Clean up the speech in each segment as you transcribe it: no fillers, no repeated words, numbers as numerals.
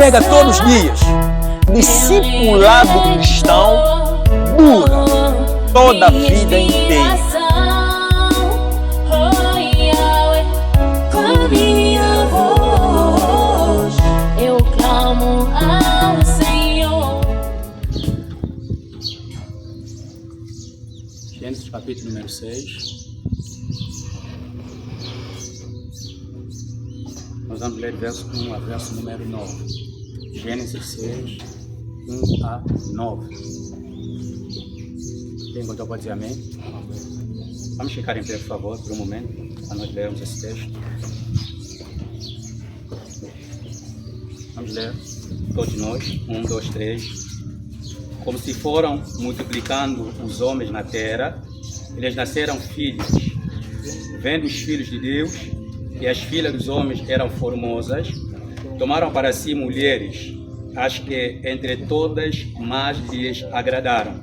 nega todos os dias. Discipulado cristão dura toda a vida inteira. Com minha voz eu clamo ao Senhor. Gênesis capítulo número 6. Nós vamos ler verso 1 a verso número 9. Gênesis 6, 1 a 9. Quem encontrou pode dizer amém? Vamos ficar em pé, por favor, por um momento, para nós lermos esse texto. Vamos ler todos nós, 1, 2, 3. Como se foram multiplicando os homens na terra, eles nasceram filhos. Vendo os filhos de Deus, e as filhas dos homens eram formosas, tomaram para si mulheres, as que entre todas mais lhes agradaram.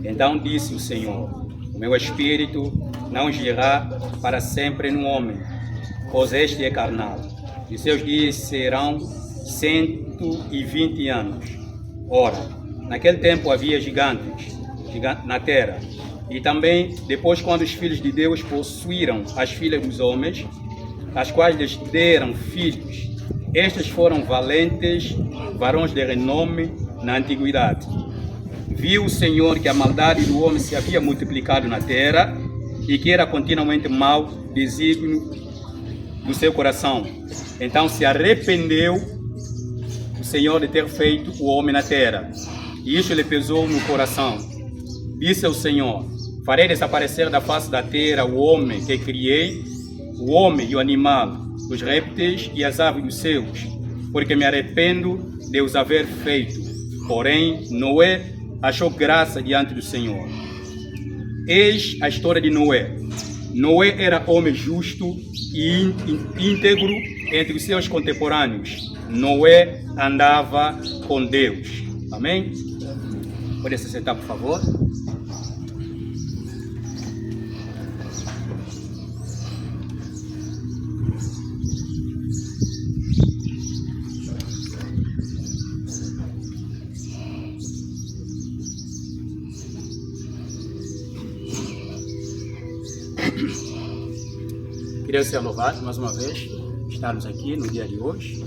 Então disse o Senhor: o meu espírito não girá para sempre no homem, pois este é carnal, e seus dias serão 120 anos. Ora, naquele tempo havia gigantes na terra, e também depois, quando os filhos de Deus possuíram as filhas dos homens, as quais lhes deram filhos, estes foram valentes, varões de renome na antiguidade. Viu o Senhor que a maldade do homem se havia multiplicado na terra e que era continuamente mau desígnio do seu coração. Então se arrependeu o Senhor de ter feito o homem na terra, e isso lhe pesou no coração. Disse ao Senhor: farei desaparecer da face da terra o homem que criei, o homem e o animal, os répteis e as aves dos céus, porque me arrependo de os haver feito. Porém, Noé achou graça diante do Senhor. Eis a história de Noé. Noé era homem justo e íntegro entre os seus contemporâneos. Noé andava com Deus. Amém? Pode se sentar, por favor. Queria ser louvado mais uma vez, estarmos aqui no dia de hoje.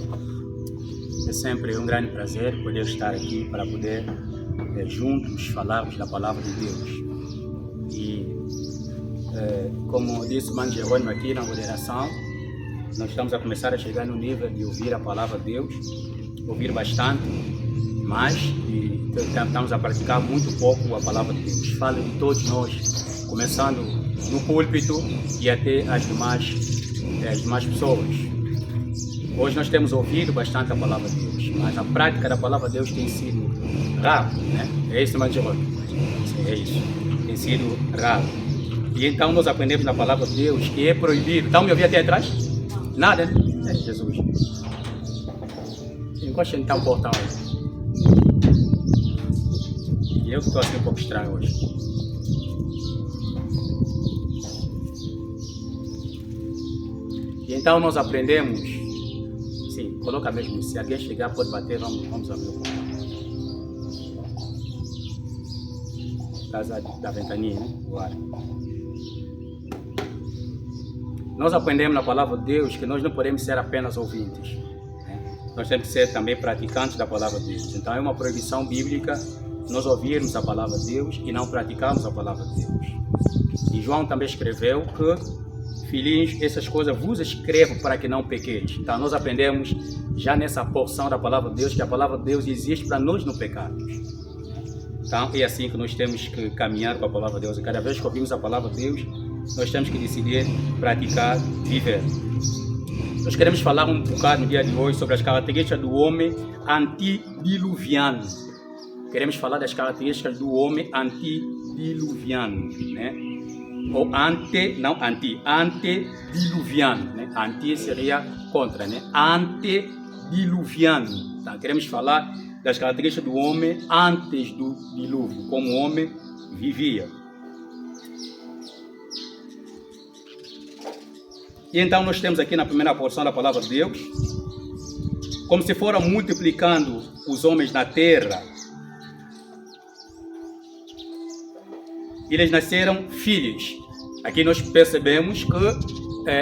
É sempre um grande prazer poder estar aqui para poder juntos falarmos da palavra de Deus. E como disse o Mano Jerônimo aqui na moderação, nós estamos a começar a chegar no nível de ouvir a palavra de Deus, ouvir bastante, mas estamos a praticar muito pouco a palavra de Deus. Falo de todos nós, começando no púlpito e até as demais pessoas. Hoje nós temos ouvido bastante a palavra de Deus, mas a prática da palavra de Deus tem sido raro, né? É isso, mas é isso, tem sido raro. E então nós aprendemos na palavra de Deus que é proibido. Estão me ouvindo até atrás? Nada, né? É Jesus. Eu gosto de entrar um portão. E eu que estou assim um pouco estranho hoje. E então nós aprendemos, sim, coloca mesmo, se alguém chegar pode bater, vamos abrir o portão. Casa da ventaninha, né? O ar. Nós aprendemos na palavra de Deus que nós não podemos ser apenas ouvintes, né? Nós temos que ser também praticantes da palavra de Deus. Então é uma proibição bíblica nós ouvirmos a palavra de Deus e não praticarmos a palavra de Deus. E João também escreveu que: filhinhos, essas coisas vos escrevo para que não pequeis. Então nós aprendemos já nessa porção da palavra de Deus que a palavra de Deus existe para nós não pecarmos. Então é assim que nós temos que caminhar com a palavra de Deus. E cada vez que ouvimos a palavra de Deus, nós temos que decidir praticar, viver. Nós queremos falar um bocado no dia de hoje sobre as características do homem antediluviano. Queremos falar das características do homem antediluviano, né? Ou antediluviano, né? Anti seria contra, né? Antediluviano. Então, queremos falar das características do homem antes do dilúvio, como o homem vivia. E então nós temos aqui na primeira porção da palavra de Deus como se foram multiplicando os homens na terra, eles nasceram filhos. Aqui nós percebemos que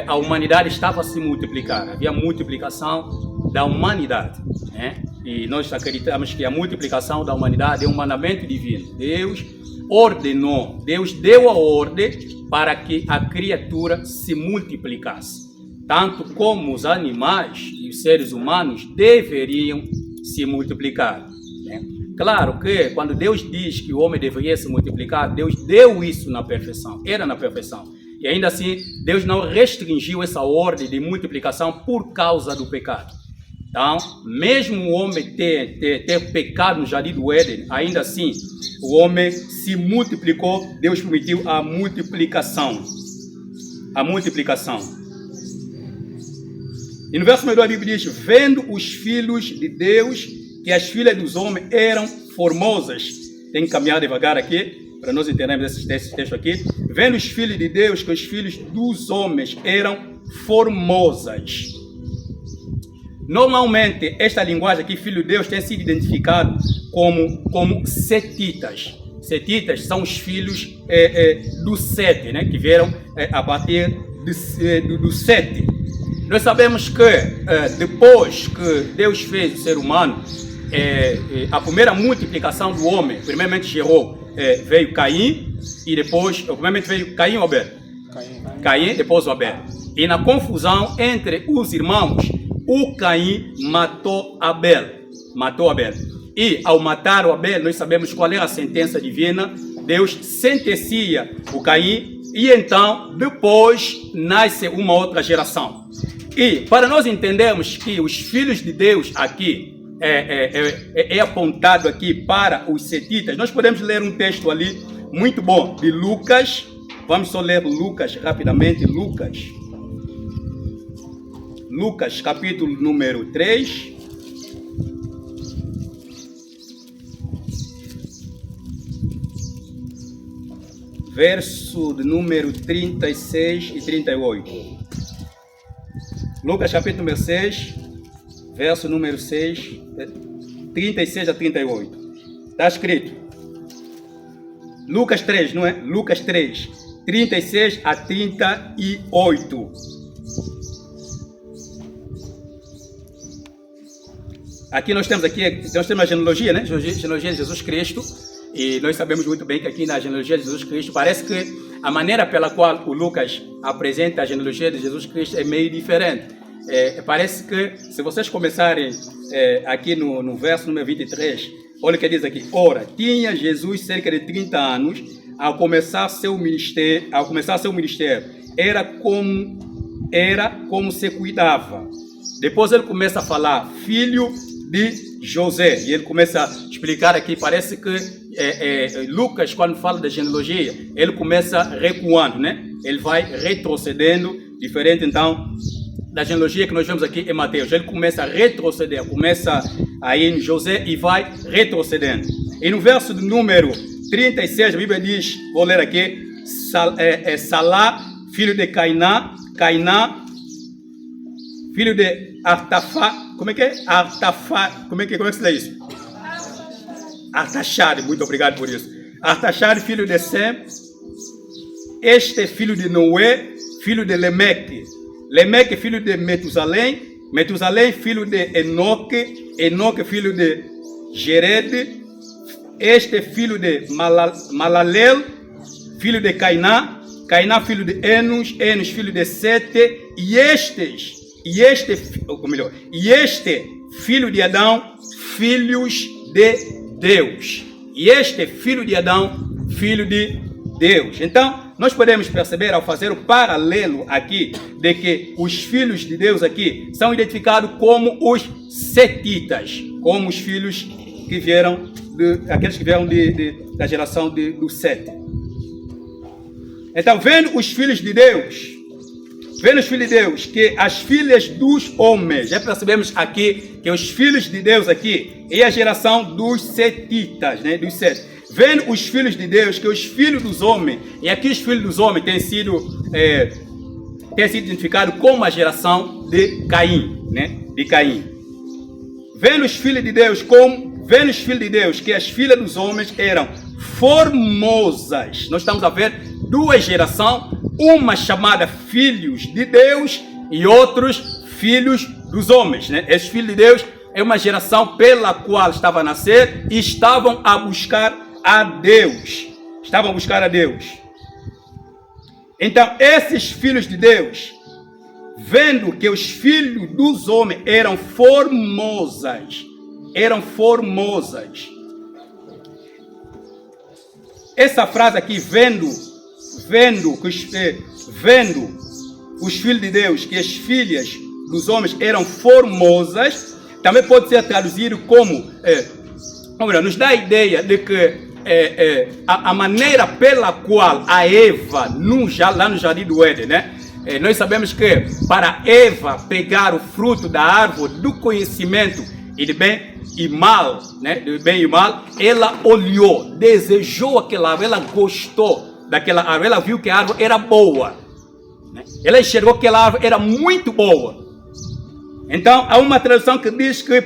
a humanidade estava a se multiplicar, havia multiplicação da humanidade, né? E nós acreditamos que a multiplicação da humanidade é um mandamento divino. Deus ordenou, Deus deu a ordem para que a criatura se multiplicasse. Tanto como os animais e os seres humanos deveriam se multiplicar, né? Claro que quando Deus diz que o homem deveria se multiplicar, Deus deu isso na perfeição, era na perfeição. E ainda assim, Deus não restringiu essa ordem de multiplicação por causa do pecado. Então, mesmo o homem ter pecado no jardim do Éden, ainda assim, o homem se multiplicou, Deus permitiu a multiplicação. A multiplicação. E no verso 2 a Bíblia diz, vendo os filhos de Deus, que as filhas dos homens eram formosas. Tem que caminhar devagar aqui, para nós entendermos esse texto aqui. Vendo os filhos de Deus, que os filhos dos homens eram formosas. Normalmente, esta linguagem aqui, filho de Deus, tem sido identificado como setitas. Setitas são os filhos do Sete, né, que vieram a partir do Sete. Nós sabemos que depois que Deus fez o ser humano, a primeira multiplicação do homem, primeiramente veio Caim, e depois, primeiramente veio Caim ou Abel? Caim, depois o Abel. E na confusão entre os irmãos, o Caim matou Abel. E ao matar o Abel, nós sabemos qual é a sentença divina. Deus sentencia o Caim e então depois nasce uma outra geração. E para nós entendermos que os filhos de Deus aqui é apontado aqui para os setitas, nós podemos ler um texto ali muito bom de Lucas. Vamos só ler Lucas rapidamente. Lucas capítulo número 3. Verso de número 36 e 38. Lucas capítulo número 6, verso número 6, 36 a 38. Está escrito. Lucas 3, não é? Lucas 3, 36 a 38. Aqui nós temos a genealogia, né? Genealogia de Jesus Cristo. E nós sabemos muito bem que aqui na genealogia de Jesus Cristo, parece que a maneira pela qual o Lucas apresenta a genealogia de Jesus Cristo é meio diferente. Parece que, se vocês começarem aqui no verso número 23, olha o que diz aqui. Ora, tinha Jesus cerca de 30 anos ao começar seu ministério. Era como se cuidava. Depois ele começa a falar, filho de José. E ele começa a explicar aqui, parece que Lucas, quando fala da genealogia, ele começa recuando, né? Ele vai retrocedendo, diferente então da genealogia que nós vemos aqui em Mateus. Ele começa a retroceder, começa aí em José e vai retrocedendo. E no verso de número 36, a Bíblia diz, vou ler aqui, Salá, filho de Cainá, filho de Artafá, como é que se lê isso? Artaxade, muito obrigado por isso. Artaxade, filho de Sem, este filho de Noé, filho de Lemeque, filho de Metusalém, filho de Enoque, filho de Jered, este filho de Malalel, filho de Cainá, filho de Enos, filho de Sete, e este filho de Adão, filhos de Deus. E este filho de Adão, filho de Deus. Então, nós podemos perceber, ao fazer o paralelo aqui, de que os filhos de Deus aqui são identificados como os setitas, como os filhos que vieram, aqueles que vieram da geração do Sete. Então, vendo os filhos de Deus, que as filhas dos homens, já percebemos aqui que os filhos de Deus aqui é a geração dos setitas, né, dos sete. Vendo os filhos de Deus, que os filhos dos homens, e aqui os filhos dos homens têm sido identificados como a geração de Caim, né, de Caim. vendo os filhos de Deus que as filhas dos homens eram formosas. Nós estamos a ver duas gerações, uma chamada filhos de Deus e outros filhos dos homens, né? Esses filhos de Deus é uma geração pela qual estava a nascer e estavam a buscar a Deus. Estavam a buscar a Deus. Então, esses filhos de Deus, vendo que os filhos dos homens eram formosas, essa frase aqui, vendo os filhos de Deus, que as filhas dos homens eram formosas, também pode ser traduzido como, nos dá a ideia de que a maneira pela qual a Eva, lá no Jardim do Éden, né? Nós sabemos que para Eva pegar o fruto da árvore do conhecimento e de bem e mal, né? De bem e mal, ela olhou, desejou aquela árvore, ela gostou daquela árvore, ela viu que a árvore era boa, né? Ela enxergou que aquela árvore era muito boa. Então, há uma tradução que diz que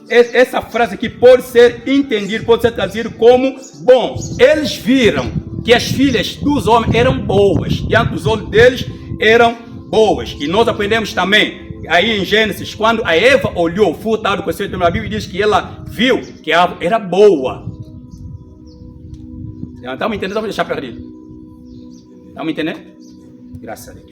essa frase aqui pode ser entendida, pode ser traduzida como bom. Eles viram que as filhas dos homens eram boas, diante dos olhos deles eram boas. E nós aprendemos também, aí em Gênesis, quando a Eva olhou o fruto do conhecimento da Bíblia, diz que ela viu que a árvore era boa. Estamos entendendo? Vamos deixar perdido. Estamos entendendo? Graças a Deus.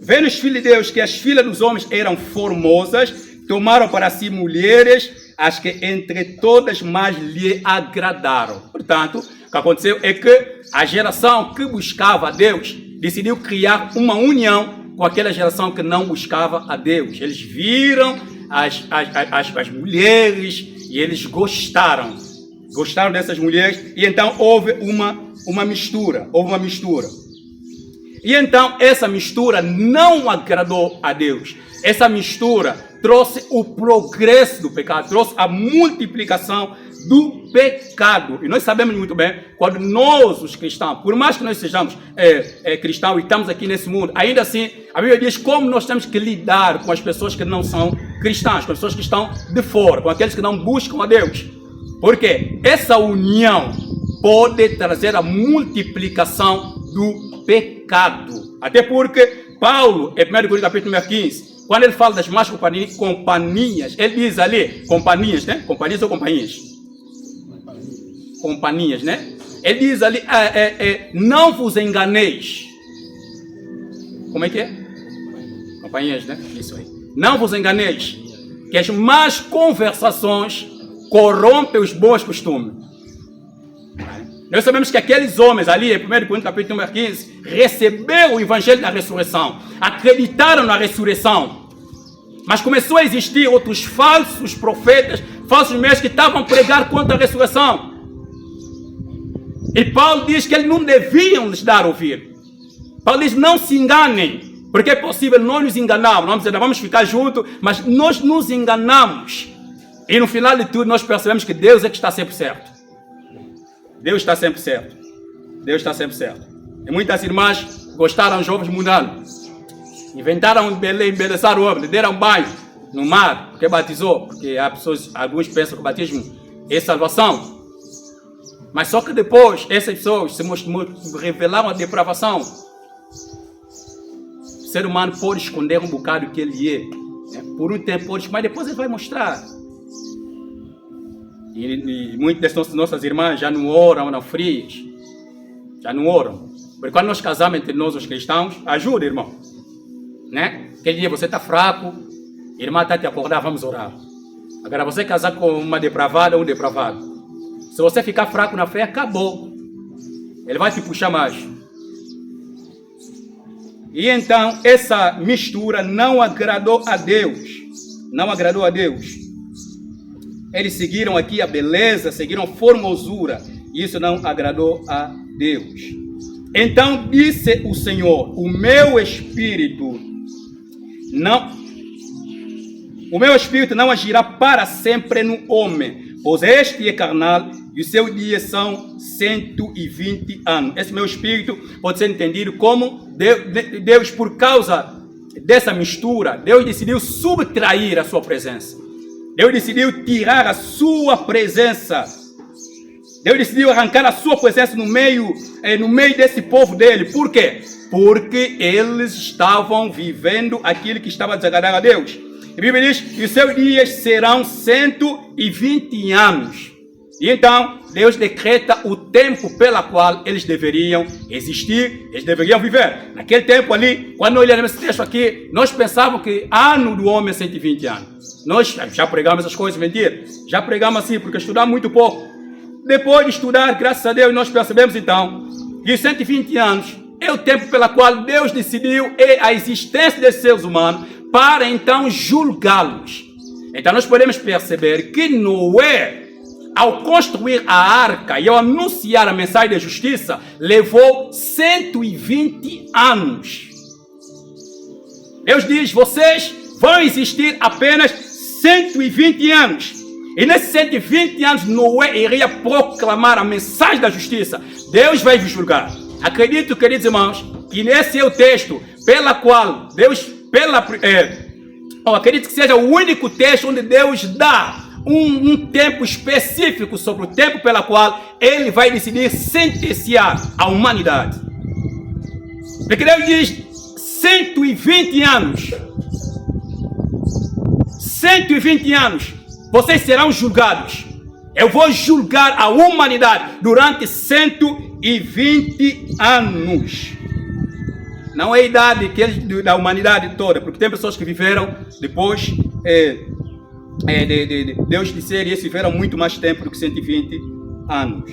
Vendo os filhos de Deus que as filhas dos homens eram formosas, tomaram para si mulheres, as que entre todas mais lhe agradaram. Portanto, o que aconteceu é que a geração que buscava a Deus decidiu criar uma união com aquela geração que não buscava a Deus. Eles viram as mulheres e eles gostaram dessas mulheres, e então houve uma mistura. E então essa mistura não agradou a Deus. Essa mistura trouxe o progresso do pecado, trouxe a multiplicação do pecado. E nós sabemos muito bem, quando nós, os cristãos, por mais que nós sejamos cristãos e estamos aqui nesse mundo, ainda assim, a Bíblia diz como nós temos que lidar com as pessoas que não são cristãs, com as pessoas que estão de fora, com aqueles que não buscam a Deus. Porque essa união pode trazer a multiplicação do pecado. Até porque Paulo, em 1 Coríntios capítulo 15, quando ele fala das más companhias, ele diz ali, companhias, né? Companhias ou companhias? Companhias, né? Ele diz ali, não vos enganeis. Como é que é? Companhias, né? Isso aí. Não vos enganeis, que as más conversações corrompem os bons costumes. Nós sabemos que aqueles homens ali, em 1 Coríntios capítulo 15, receberam o evangelho da ressurreição, acreditaram na ressurreição, mas começou a existir outros falsos profetas, falsos mestres que estavam a pregar contra a ressurreição. E Paulo diz que eles não deviam lhes dar a ouvir. Paulo diz, não se enganem, porque é possível nós nos enganarmos, nós vamos ficar juntos, mas nós nos enganamos. E no final de tudo nós percebemos que Deus é que está sempre certo. Deus está sempre certo. Deus está sempre certo. E muitas irmãs gostaram, jovens mundanos. Inventaram embelezar o homem, deram banho no mar, porque batizou. Porque há pessoas, alguns pensam que o batismo é salvação. Mas só que depois, essas pessoas se revelaram a depravação. O ser humano pode esconder um bocado o que ele é. Né? Por um tempo pode, mas depois ele vai mostrar. E muitas das nossas irmãs já não oram, não frias. Já não oram. Porque quando nós casamos entre nós, os cristãos, ajuda, irmão. Né? Aquele dia você está fraco, a irmã está te acordar, vamos orar. Agora você casar com uma depravada ou um depravado. Se você ficar fraco na fé, acabou. Ele vai te puxar mais. E então, essa mistura não agradou a Deus. Não agradou a Deus. Eles seguiram aqui a beleza, seguiram a formosura. E isso não agradou a Deus. Então disse o Senhor, o meu espírito não agirá para sempre no homem, pois este é carnal e os seus dias são 120 anos. Esse meu espírito pode ser entendido como Deus, por causa dessa mistura, Deus decidiu subtrair a sua presença. Deus decidiu tirar a sua presença. Deus decidiu arrancar a sua presença no meio desse povo dele. Por quê? Porque eles estavam vivendo aquilo que estava desagradável a Deus. A Bíblia diz que os seus dias serão 120 anos. E então, Deus decreta o tempo pelo qual eles deveriam existir, eles deveriam viver. Naquele tempo ali, quando nós olhamos esse texto aqui, nós pensávamos que ano do homem é 120 anos. Nós já pregamos essas coisas, mentira. Já pregamos assim, porque estudamos muito pouco. Depois de estudar, graças a Deus, nós percebemos então que 120 anos é o tempo pelo qual Deus decidiu a existência desses seres humanos para então julgá-los. Então nós podemos perceber que Noé, ao construir a arca e ao anunciar a mensagem da justiça, levou 120 anos. Deus diz, vocês vão existir apenas 120 anos. E nesses 120 anos, Noé iria proclamar a mensagem da justiça. Deus vai vos julgar. Acredito, queridos irmãos, que esse é o texto pela qual Deus, acredito que seja o único texto onde Deus dá um tempo específico sobre o tempo pela qual Ele vai decidir sentenciar a humanidade. Porque Deus diz 120 anos. 120 anos. Vocês serão julgados. Eu vou julgar a humanidade durante 120 anos. Não é a idade da humanidade toda, porque tem pessoas que viveram depois de Deus disser, e eles viveram muito mais tempo do que 120 anos.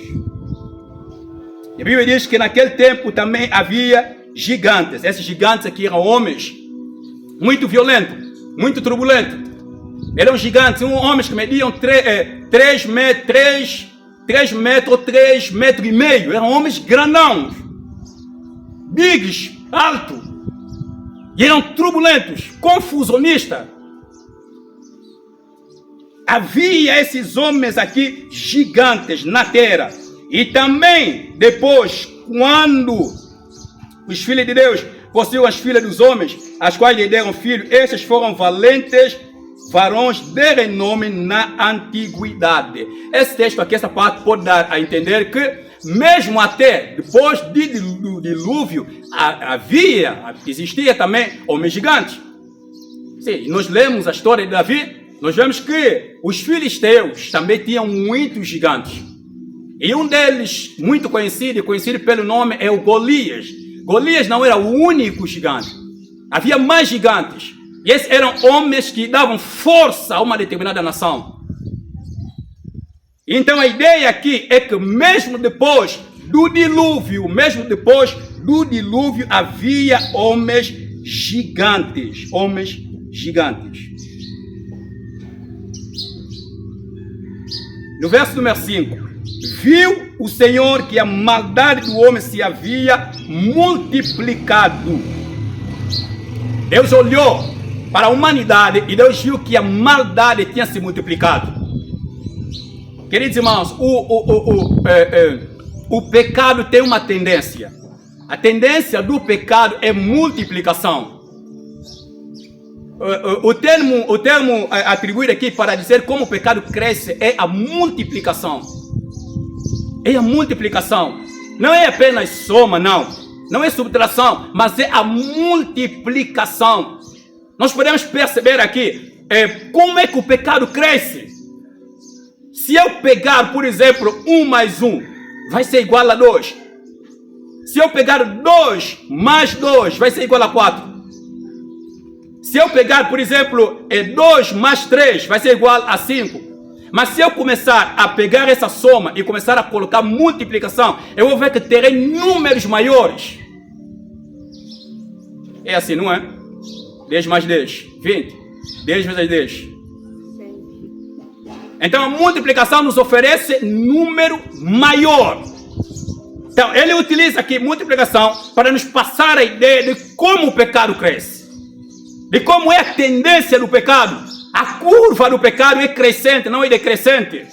A Bíblia diz que naquele tempo também havia gigantes. Esses gigantes aqui eram homens muito violentos, muito turbulentos. Eram gigantes, homens que mediam 3 metros ou 3,5 metros. Eram homens grandões, bigs, altos. E eram turbulentos, confusionistas. Havia esses homens aqui gigantes na terra. E também depois, quando os filhos de Deus possuíam as filhas dos homens, as quais lhe deram filhos, esses foram valentes varões de renome na antiguidade. Esse texto aqui, essa parte pode dar a entender que mesmo até depois do dilúvio existia também homens gigantes. Sim, nós lemos a história de Davi, nós vemos que os filisteus também tinham muitos gigantes. E um deles, muito conhecido pelo nome, é o Golias. Golias não era o único gigante. Havia mais gigantes. E esses eram homens que davam força a uma determinada nação. Então a ideia aqui é que mesmo depois do dilúvio, havia homens gigantes. Homens gigantes. No verso número 5. Viu o Senhor que a maldade do homem se havia multiplicado. Deus olhou para a humanidade e Deus viu que a maldade tinha se multiplicado. Queridos irmãos, o pecado tem uma tendência. A tendência do pecado é multiplicação. O termo atribuído aqui para dizer como o pecado cresce é a multiplicação. É a multiplicação. Não é apenas soma, não. Não é subtração, mas é a multiplicação. Nós podemos perceber aqui como é que o pecado cresce. Se eu pegar, por exemplo, 1 mais 1, vai ser igual a 2. Se eu pegar 2 mais 2, vai ser igual a 4. Se eu pegar, por exemplo, 2 mais 3, vai ser igual a 5. Mas se eu começar a pegar essa soma e começar a colocar multiplicação, eu vou ver que terei números maiores. É assim, não é? 10 mais 10, 20. 10 vezes 10. Então a multiplicação nos oferece número maior. Então ele utiliza aqui multiplicação para nos passar a ideia de como o pecado cresce. De como é a tendência do pecado. A curva do pecado é crescente, não é decrescente.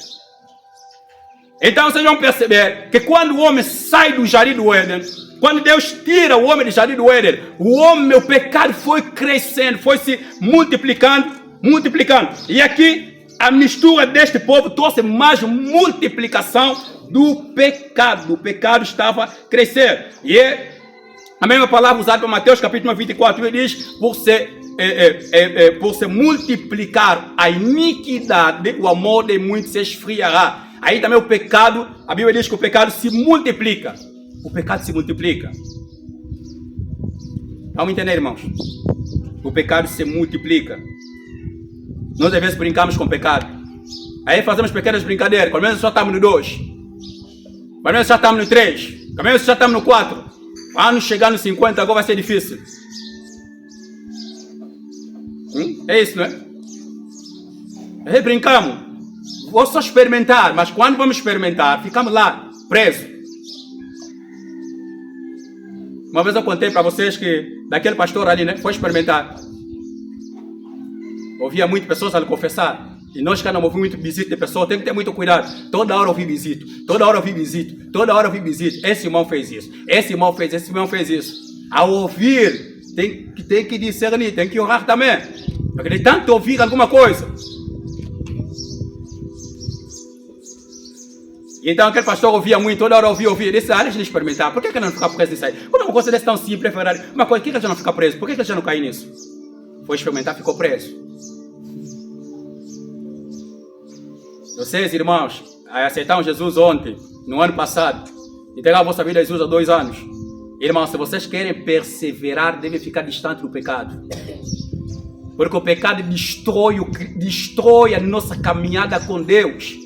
Então vocês vão perceber que quando o homem sai do jardim do Éden, quando Deus tira o homem do jardim do Éden, o pecado foi crescendo, foi se multiplicando. E aqui a mistura deste povo trouxe mais multiplicação do pecado. O pecado estava a crescer. E a mesma palavra usada para Mateus capítulo 24, ele diz, por se multiplicar a iniquidade, o amor de muitos se esfriará. Aí também o pecado, a Bíblia diz que o pecado se multiplica. O pecado se multiplica. Vamos entender, irmãos? O pecado se multiplica. Nós às vezes brincamos com o pecado. Aí fazemos pequenas brincadeiras. Pelo menos só estamos no 2. Pelo menos já estamos no 3. Pelo menos já estamos no 4. Quando chegar no 50 agora vai ser difícil. É isso, não é? Aí brincamos. Vou só experimentar, mas quando vamos experimentar, ficamos lá, presos. Uma vez eu contei para vocês que daquele pastor ali, né, foi experimentar. Ouvia muitas pessoas ali confessar. E nós que não ouvimos muito visita de pessoas, tem que ter muito cuidado. Toda hora eu ouvi visita, toda hora eu ouvi visita, toda hora eu ouvi visita. Esse irmão fez isso, esse irmão fez isso, esse irmão fez isso. Ao ouvir, tem que discernir, tem que orar também. Porque de tanto ouvir alguma coisa. Então aquele pastor ouvia muito, toda hora ouvia. Ele disse, deixa ele experimentar. Por que não ficar preso nisso aí? Quando uma coisa desse tão simples, uma coisa, por que já não fica preso? Por que já não cai nisso? Foi experimentar, ficou preso. Vocês, irmãos, aceitaram Jesus ontem, no ano passado. Entregaram a vossa vida a Jesus há 2 anos. Irmãos, se vocês querem perseverar, devem ficar distante do pecado. Porque o pecado destrói a nossa caminhada com Deus.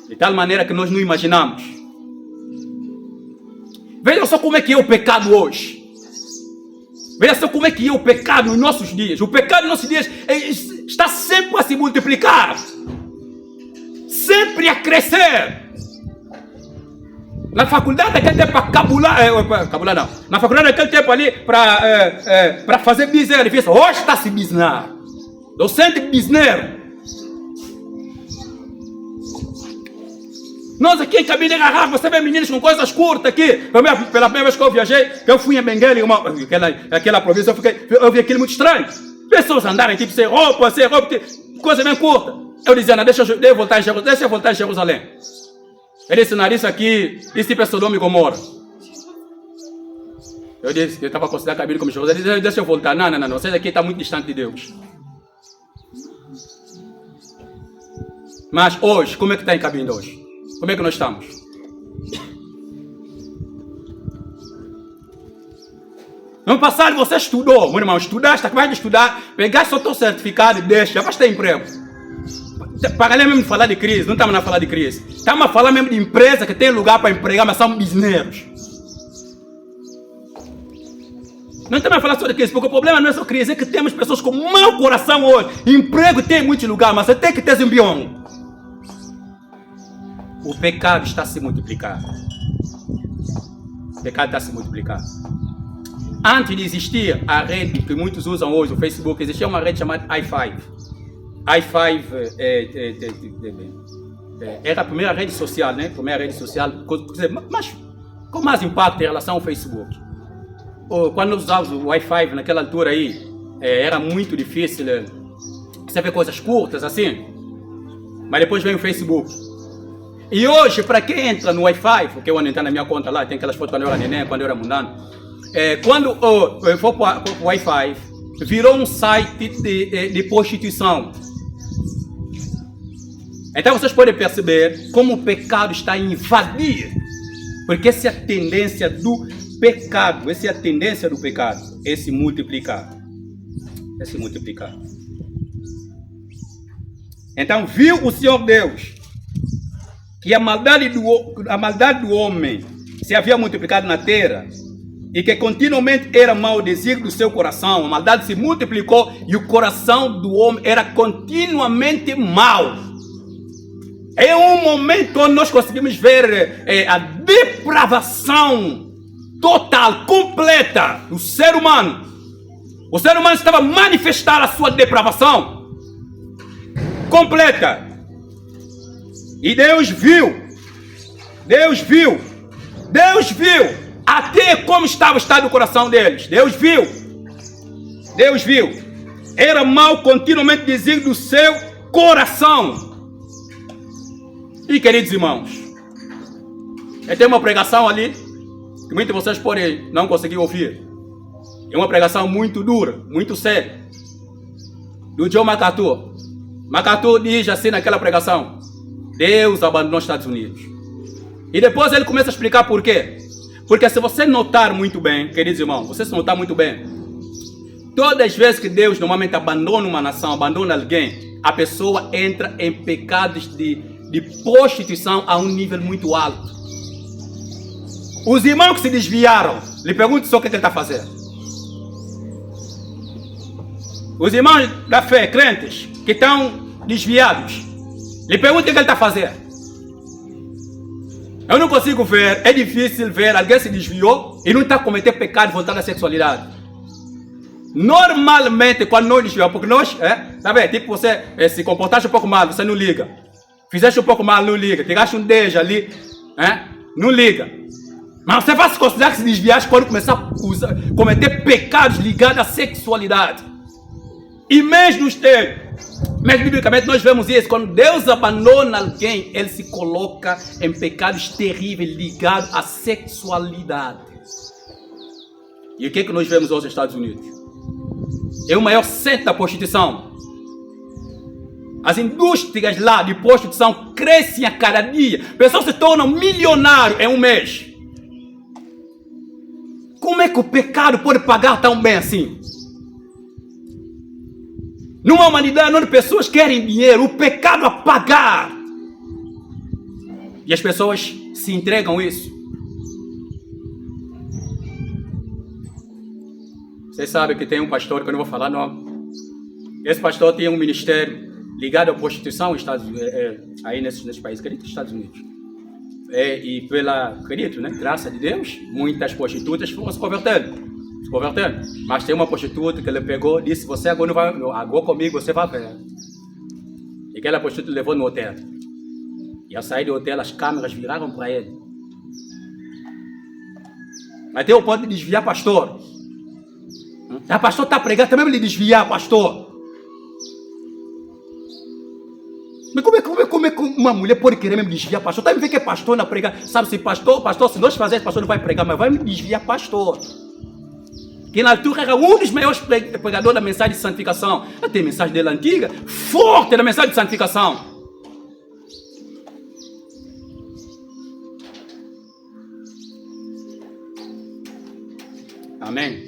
De tal maneira que nós não imaginamos. Veja só como é que é o pecado hoje. Veja só como é que é o pecado nos nossos dias. O pecado nos nossos dias está sempre a se multiplicar. Sempre a crescer. Na faculdade daquele tempo para cabular não. Na faculdade daquele tempo ali para fazer business, ele fez, hoje está se business. Docente business. Nós aqui em cabine de garrafa, você vê meninos com coisas curtas aqui. Pela primeira vez que eu viajei, que eu fui em Benguela, aquela província, eu vi aquilo muito estranho. Pessoas andarem tipo sem roupa, coisa bem curta. Eu dizia, não, deixa eu voltar em Jerusalém. Ele disse, não, isso aqui, isso tipo é Sodoma e Gomorra. Eu disse que eu estava considerando a cabine como Jerusalém. Ele disse, deixa eu voltar. Não, vocês aqui estão muito distantes de Deus. Mas hoje, como é que está em cabine hoje? Como é que nós estamos? No ano passado você estudou, meu irmão, estudaste, acabaste de estudar, pegaste o teu certificado e deixa, já vais ter emprego. Para além mesmo de falar de crise, não estamos a falar de crise, estamos a falar mesmo de empresa que tem lugar para empregar, mas são busineiros. Não estamos a falar só de crise, porque o problema não é só crise, é que temos pessoas com mau coração hoje. Emprego tem em muitos lugares, mas você tem que ter zimbião. O pecado está a se multiplicar. O pecado está a se multiplicar. Antes de existir a rede que muitos usam hoje, o Facebook, existia uma rede chamada i5. i5 era a primeira rede social, né? Primeira rede social, mas com mais impacto em relação ao Facebook. Quando nós usávamos o i5 naquela altura aí, era muito difícil. Você vê coisas curtas assim, mas depois vem o Facebook. E hoje, para quem entra no Wi-Fi, porque eu ando entrando na minha conta lá, tem aquelas fotos quando eu era neném, quando eu era mundano. Quando eu for para o Wi-Fi, virou um site de prostituição. Então vocês podem perceber como o pecado está a invadir. Porque essa é a tendência do pecado. Essa é a tendência do pecado. É se multiplicar. É se multiplicar. Então viu o Senhor Deus que a maldade do homem se havia multiplicado na terra e que continuamente era mau o desígnio do seu coração. A maldade se multiplicou e o coração do homem era continuamente mau. É um momento onde nós conseguimos ver a depravação total, completa do ser humano. O ser humano estava a manifestar a sua depravação completa. E Deus viu até como estava o estado do coração deles. Deus viu. Era mal continuamente dizer do seu coração. E queridos irmãos, eu tenho uma pregação ali que muitos de vocês podem não conseguir ouvir. É uma pregação muito dura, muito séria, do John MacArthur. MacArthur diz assim naquela pregação: Deus abandonou os Estados Unidos. E depois ele começa a explicar por quê. Porque se você notar muito bem, queridos irmãos, você se notar muito bem, todas as vezes que Deus normalmente abandona uma nação, abandona alguém, a pessoa entra em pecados de prostituição a um nível muito alto. Os irmãos que se desviaram, lhe pergunto só o que ele está fazendo. Os irmãos da fé, crentes, que estão desviados, lhe pergunto o que ele está fazendo. Eu não consigo ver, é difícil ver alguém se desviou e não está cometendo pecado voltando à sexualidade. Normalmente, quando nós desviamos, porque nós, sabe, tipo você se comportaste um pouco mal, você não liga. Fizeste um pouco mal, não liga. Tiraste um dejo ali, não liga. Mas você vai se considerar que se desviaste quando começar a cometer pecados ligados à sexualidade. E mesmo biblicamente nós vemos isso. Quando Deus abandona alguém, ele se coloca em pecados terríveis ligados à sexualidade. E o que é que nós vemos hoje nos Estados Unidos? É o maior centro da prostituição. As indústrias lá de prostituição crescem a cada dia. Pessoas se tornam milionários em um mês. Como é que o pecado pode pagar tão bem assim? Numa humanidade onde pessoas querem dinheiro, o pecado a pagar. E as pessoas se entregam a isso. Vocês sabem que tem um pastor, que eu não vou falar não. Esse pastor tem um ministério ligado à prostituição aí nesses países, acredito, nos Estados Unidos. E acredito, né? Graças a Deus, muitas prostitutas foram se convertendo. Mas tem uma prostituta que ele pegou e disse: você agora não vai, agora comigo você vai ver. E aquela prostituta levou no hotel. E ao sair do hotel, as câmeras viraram para ele. Mas tem o ponto de desviar pastor. A pastor está pregando, também ele desviar pastor. Mas como é que uma mulher pode querer me desviar pastor? Também vê que é pastor na pregar. Sabe, se pastor, se nós fazermos, pastor não vai pregar, mas vai me desviar pastor. Que na altura era um dos maiores pregadores da mensagem de santificação. Tem mensagem dele antiga, forte da mensagem de santificação. Amém.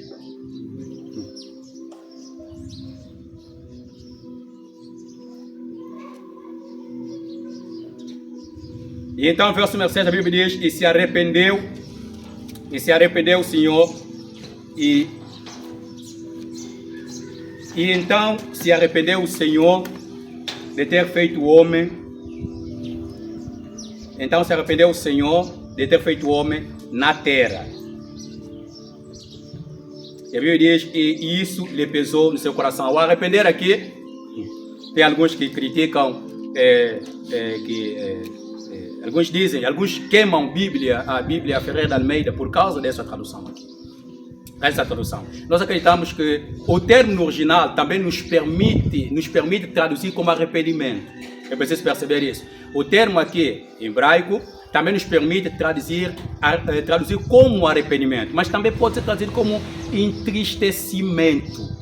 E então, verso 6, a Bíblia diz: e se arrependeu o Senhor, e então se arrependeu o Senhor de ter feito o homem. Então se arrependeu o Senhor de ter feito o homem na terra. E a Bíblia diz: e isso lhe pesou no seu coração. O arrepender aqui, tem alguns que criticam, alguns dizem, alguns queimam a Bíblia Ferreira de Almeida por causa dessa tradução aqui. Essa tradução. Nós acreditamos que o termo no original também nos permite traduzir como arrependimento. É preciso perceber isso. O termo aqui, em hebraico, também nos permite traduzir como arrependimento, mas também pode ser traduzido como entristecimento.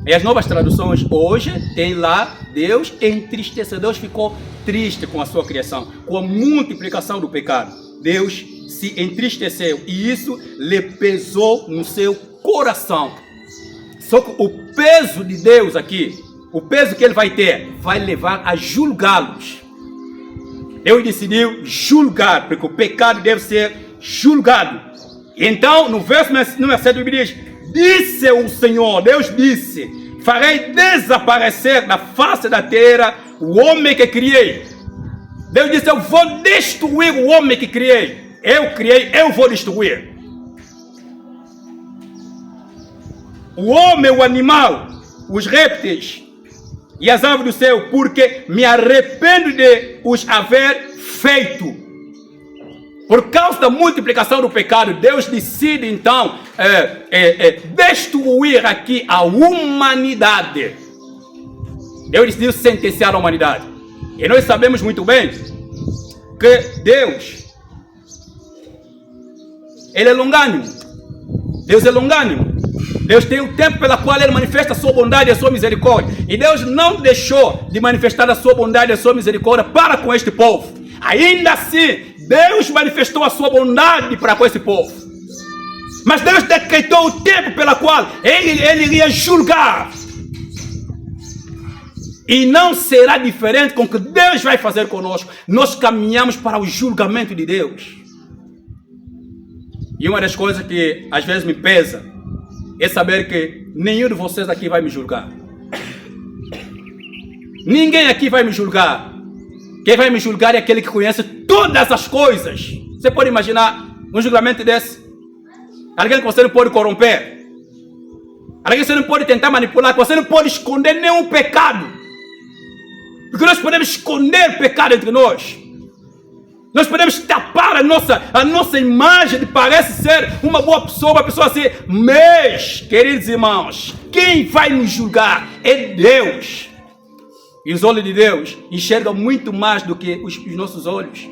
E as novas traduções hoje tem lá: Deus entristeceu, Deus ficou triste com a sua criação, com a multiplicação do pecado. Deus se entristeceu e isso lhe pesou no seu coração. Só que o peso de Deus aqui, o peso que ele vai ter, vai levar a julgá-los. Deus decidiu julgar, porque o pecado deve ser julgado. Então, no verso número 7, ele diz: disse o Senhor, Deus disse: farei desaparecer da face da terra o homem que criei. Deus disse: eu vou destruir o homem que criei. Eu criei, eu vou destruir. O homem, o animal, os répteis e as aves do céu, porque me arrependo de os haver feito. Por causa da multiplicação do pecado, Deus decide então destruir aqui a humanidade. Deus decidiu sentenciar a humanidade. E nós sabemos muito bem que Deus, Ele é longânimo. Deus é longânimo. Deus tem o tempo pelo qual Ele manifesta a sua bondade e a sua misericórdia. E Deus não deixou de manifestar a sua bondade e a sua misericórdia para com este povo. Ainda assim, Deus manifestou a sua bondade para com esse povo. Mas Deus decretou o tempo pelo qual Ele iria julgar. E não será diferente com o que Deus vai fazer conosco. Nós caminhamos para o julgamento de Deus. E uma das coisas que às vezes me pesa é saber que nenhum de vocês aqui vai me julgar. Ninguém aqui vai me julgar. Quem vai me julgar é aquele que conhece todas as coisas. Você pode imaginar um julgamento desse? Alguém que você não pode corromper. Alguém que você não pode tentar manipular, que você não pode esconder nenhum pecado. Porque nós podemos esconder pecado entre nós. Nós podemos tapar a nossa imagem de parece ser uma boa pessoa, uma pessoa assim. Mas, queridos irmãos, quem vai nos julgar é Deus. E os olhos de Deus enxergam muito mais do que os nossos olhos,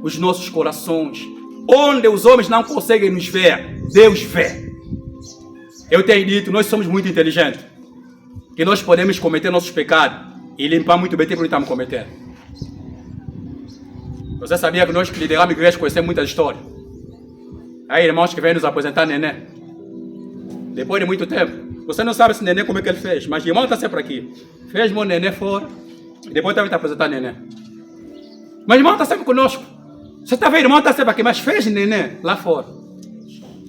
os nossos corações. Onde os homens não conseguem nos ver, Deus vê. Eu tenho dito, nós somos muito inteligentes, que nós podemos cometer nossos pecados e limpar muito bem o que estamos cometendo. Você sabia que nós que lideramos a igreja conhecemos muitas histórias? Aí irmãos que vêm nos apresentar neném. Depois de muito tempo. Você não sabe esse neném como é que ele fez, mas o irmão está sempre aqui. Fez meu neném fora, e depois também está apresentar neném. Mas o irmão está sempre conosco. Você está vendo, o irmão está sempre aqui, mas fez neném lá fora.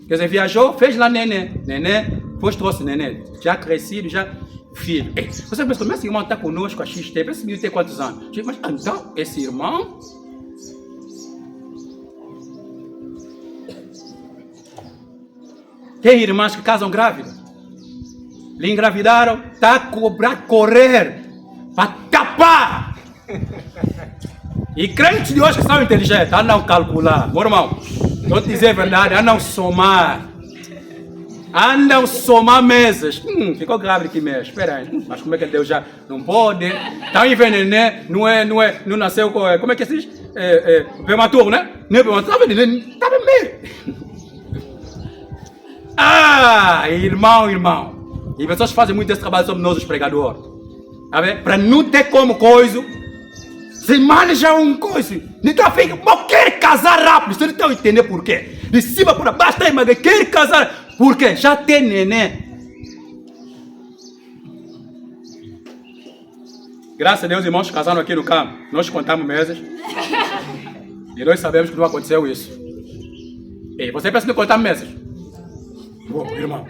Quer dizer, viajou, fez lá neném. Neném, depois trouxe neném. Já crescido, já filho. Ei, você pensa, mas esse irmão está conosco há X tempo, esse menino tem quantos anos? Mas então, esse irmão... Tem irmãs que casam grávidas. Lhe engravidaram, está a cobrar correr para tapar. E crentes de hoje que são inteligentes, andam calcular. Meu irmão, vou te dizer a verdade, andam somar. Andam somar meses. Ficou grávida aqui mesmo. Espera aí. Mas como é que Deus já não pode? Está aí vendo neném, não nasceu, como é que se diz? Prematuro, né? Não é prematuro, estava neném, estava meio. Ah, irmão. E pessoas fazem muito esse trabalho sobre nós, os pregadores. Para não ter como coisa, se maneja um coisa. Então fica, quer casar rápido. Você não está entendendo por quê? De cima para baixo, tá, mas quer casar. Por quê? Já tem neném. Graças a Deus, irmãos casaram aqui no campo. Nós contamos meses. E nós sabemos que não aconteceu isso. E você pensa que não contamos meses? Oh, irmão,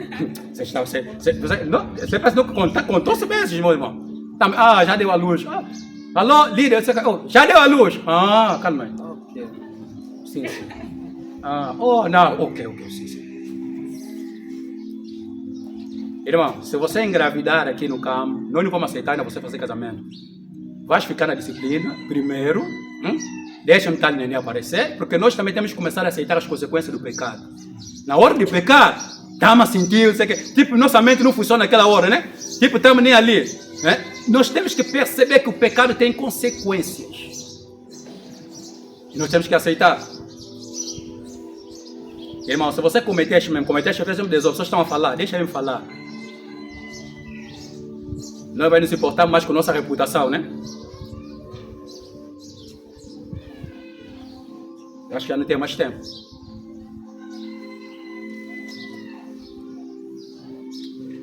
você pensa que contou-se meses, meu irmão? Ah, já deu a luz. Alô, líder, já deu a luz. Ah, calma aí. Ok. Sim. Não, ok, sim. Irmão, se você engravidar aqui no campo, nós não vamos aceitar ainda você fazer casamento. Vai ficar na disciplina, primeiro. Deixa o tal neném aparecer, porque nós também temos que começar a aceitar as consequências do pecado. Na hora de pecar, estamos a sentir, tipo, nossa mente não funciona naquela hora, né? Tipo, estamos nem ali, né? Nós temos que perceber que o pecado tem consequências. E nós temos que aceitar. Irmão, se você cometeste, eu fiz um desordem, vocês estão a falar, deixa eu falar. Nós vamos nos importar mais com nossa reputação, né? Eu acho que já não tem mais tempo.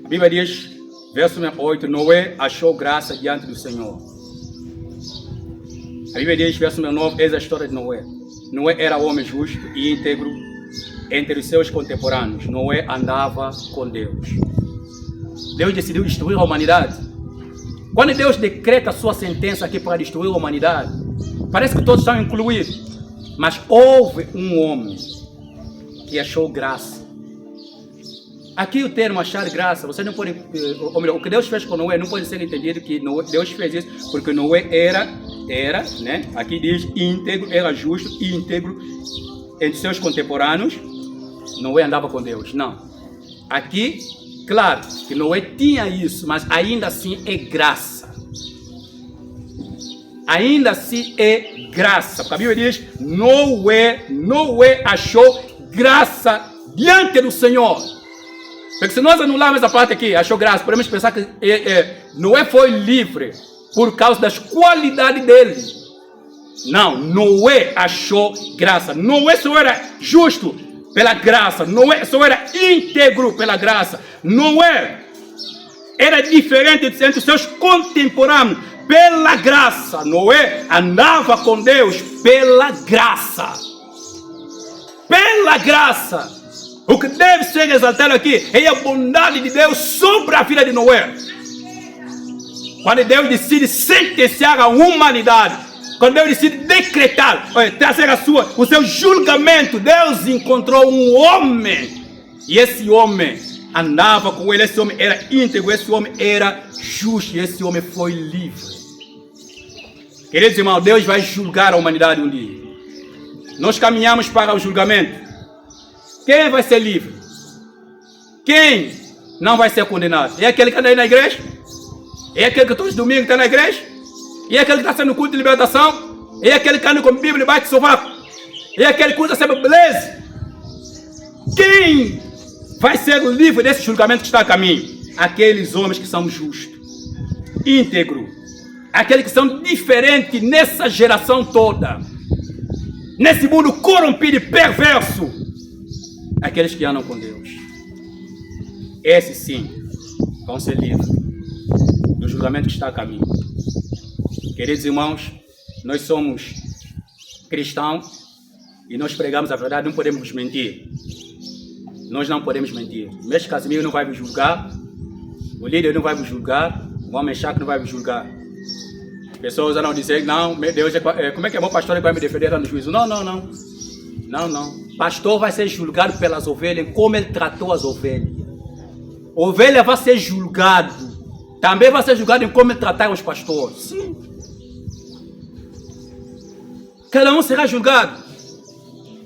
A Bíblia diz, verso 8, Noé achou graça diante do Senhor. A Bíblia diz, verso 9, eis a história de Noé. Noé era homem justo e íntegro entre os seus contemporâneos. Noé andava com Deus. Deus decidiu destruir a humanidade. Quando Deus decreta a sua sentença aqui para destruir a humanidade, parece que todos estão incluídos. Mas houve um homem que achou graça. Aqui o termo achar graça, você não pode, ou melhor, o que Deus fez com Noé não pode ser entendido que Deus fez isso porque Noé era, né? Aqui diz íntegro, era justo e íntegro entre seus contemporâneos. Noé andava com Deus, não. Aqui, claro, que Noé tinha isso, mas ainda assim é graça. Ainda assim é graça, porque a Bíblia diz, Noé achou graça diante do Senhor. Porque se nós anularmos essa parte aqui, achou graça, podemos pensar que Noé foi livre por causa das qualidades dele. Não, Noé achou graça. Noé só era justo pela graça. Noé só era íntegro pela graça. Noé era diferente entre os seus contemporâneos pela graça. Noé andava com Deus pela graça. Pela graça. O que deve ser exaltado aqui é a bondade de Deus sobre a vida de Noé. Quando Deus decide sentenciar a humanidade, quando Deus decide decretar, trazer o seu julgamento, Deus encontrou um homem. E esse homem andava com ele, esse homem era íntegro, esse homem era justo, e esse homem foi livre. Queridos irmãos, Deus vai julgar a humanidade um dia. Nós caminhamos para o julgamento. Quem vai ser livre? Quem não vai ser condenado? É aquele que anda aí na igreja? É aquele que todos os domingos está na igreja? É aquele que está sendo culto de libertação? É aquele que anda com a Bíblia debaixo do sofá? É aquele que usa sempre beleza? Quem vai ser livre desse julgamento que está a caminho? Aqueles homens que são justos, íntegros, aqueles que são diferentes nessa geração toda, nesse mundo corrompido e perverso. Aqueles que andam com Deus. Esses sim vão ser livres do julgamento que está a caminho. Queridos irmãos, nós somos cristãos e nós pregamos a verdade, não podemos mentir. Nós não podemos mentir. O mestre Casimiro não vai me julgar, o líder não vai me julgar, o homem chato não vai me julgar. As pessoas vão dizer, não, meu Deus, como é que é meu pastor que vai me defender no juízo? Não. Pastor vai ser julgado pelas ovelhas, como ele tratou as ovelhas. Ovelha vai ser julgado. Também vai ser julgado em como ele tratar os pastores. Sim. Cada um será julgado.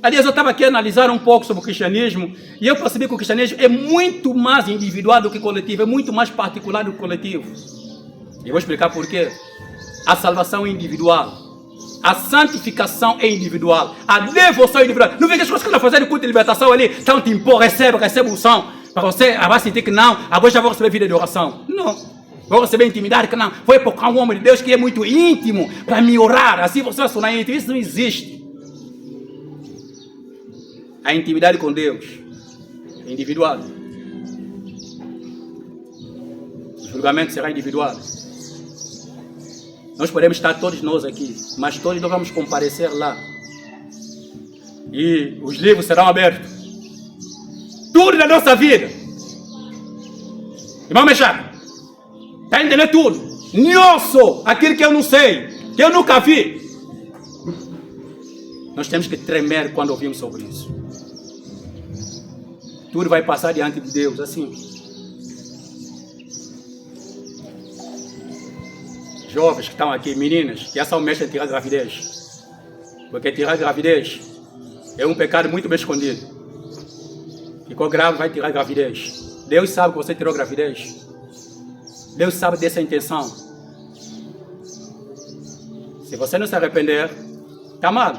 Aliás, eu estava aqui a analisar um pouco sobre o cristianismo e eu percebi que o cristianismo é muito mais individual do que coletivo, é muito mais particular do que coletivo. E vou explicar por quê. A salvação é individual. A santificação é individual. A devoção é individual. Não vê que as coisas que estão fazendo culto de libertação ali, estão te impor, recebe unção. Para você vai sentir que não, agora já vou receber vida de oração. Não. Vou receber intimidade que não. Foi por um homem de Deus que é muito íntimo para me orar. Assim você vai sonar íntimo. Isso não existe. A intimidade com Deus é individual. O julgamento será individual. Nós podemos estar todos nós aqui, mas todos nós vamos comparecer lá. E os livros serão abertos. Tudo na nossa vida. Irmão Mexaco, está entendendo tudo? Nosso, aquilo que eu não sei, que eu nunca vi. Nós temos que tremer quando ouvimos sobre isso. Tudo vai passar diante de Deus, assim. Jovens que estão aqui, meninas, que já são mestres em tirar gravidez. Porque tirar gravidez é um pecado muito bem escondido. Ficou grave, vai tirar gravidez. Deus sabe que você tirou gravidez. Deus sabe dessa intenção. Se você não se arrepender, está mal.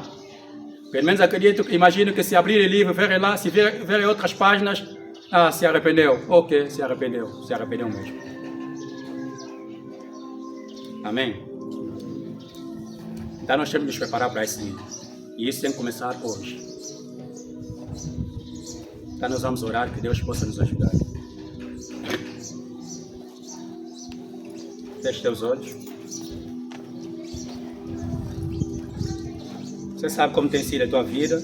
Pelo menos acredito, imagino que se abrir o livro, verem lá, se verem outras páginas, se arrependeu. Ok, se arrependeu mesmo. Amém? Então nós temos que nos preparar para esse dia. E isso tem que começar hoje. Então nós vamos orar que Deus possa nos ajudar. Feche teus olhos. Você sabe como tem sido a tua vida.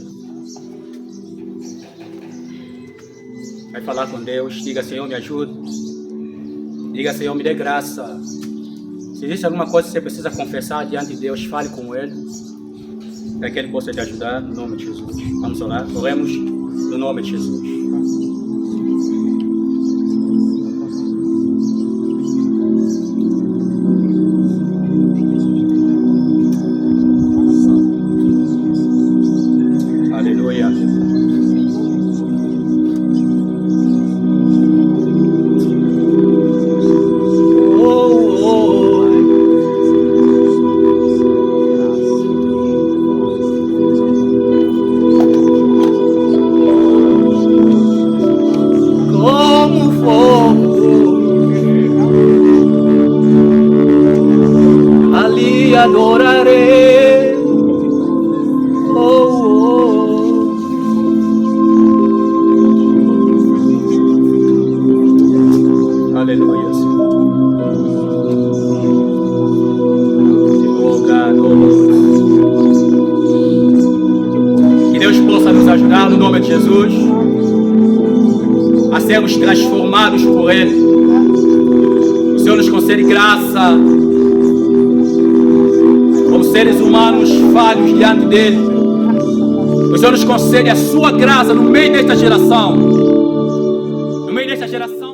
Vai falar com Deus. Diga, Senhor, me ajude. Diga, Senhor, me dê graça. Se existe alguma coisa que você precisa confessar diante de Deus, fale com Ele. Para que Ele possa te ajudar, no nome de Jesus. Vamos orar. Oremos no nome de Jesus. adorarei. Oh, oh. Aleluia, Senhor. Que Deus possa nos ajudar no nome de Jesus a sermos transformados por Ele. O Senhor nos concede graça como seres humanos falhos diante dEle. O Senhor nos concede a sua graça no meio desta geração. No meio desta geração.